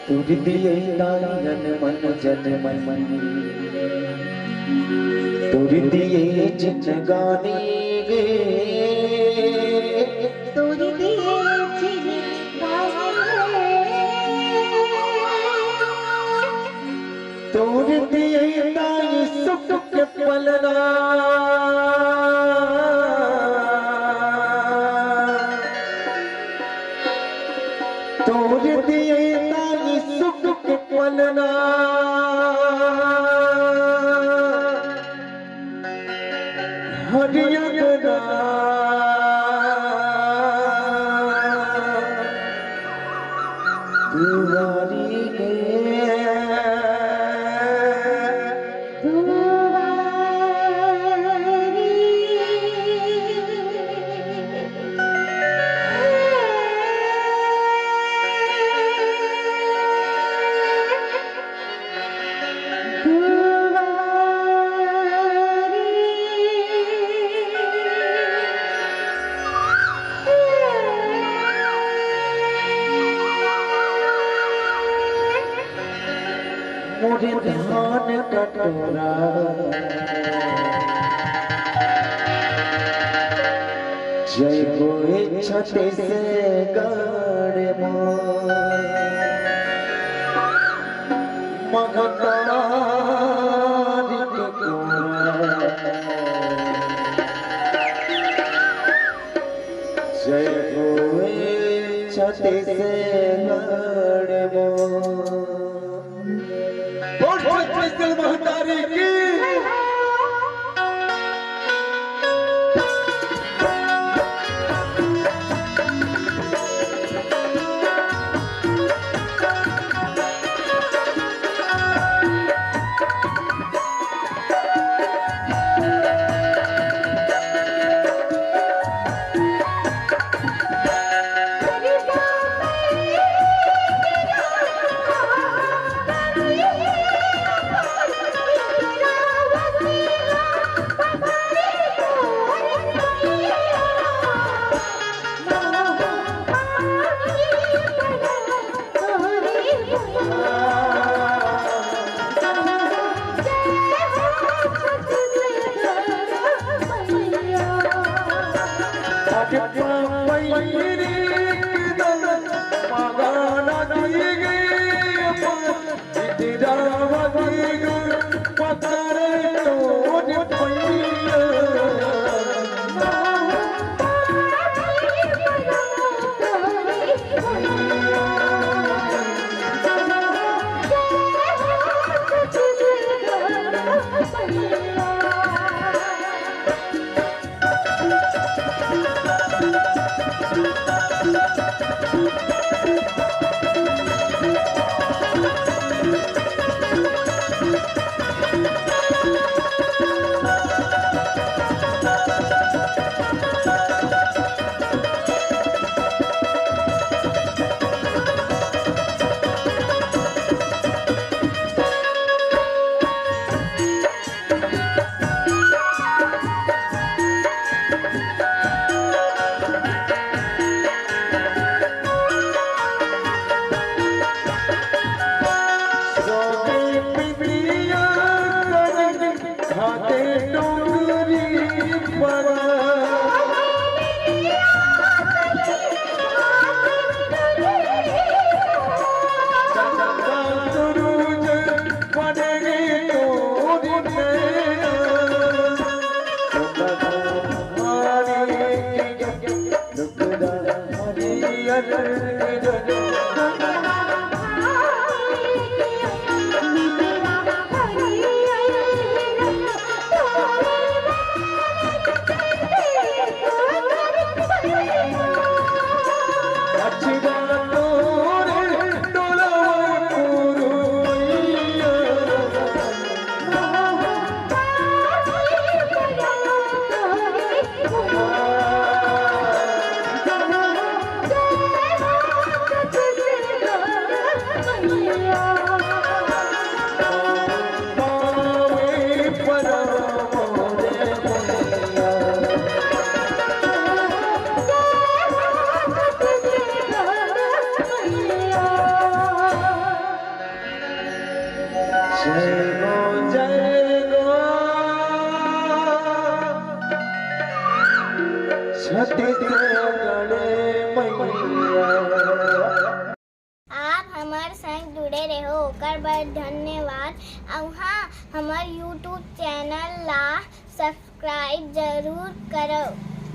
तुझ दिए दायन मन जन मन तुझ दिए जिंदगानी गे तुझ दिए जिंदगानी तुझ दिए दाई सुख के पलना तुझ दिए दाई सुख के पलना हरिया दुआरी गे मोरे धान कटोरा जय गोए छते से गाड़े मगतारी के कोरा जय गोए छते से गाड़े महतारी की जय गो छठी के गणे मैया। आप हमारे संग जुड़े रहो ओकर बर धन्यवाद। और हाँ, हमार YouTube चैनल ला सब्सक्राइब जरूर करो।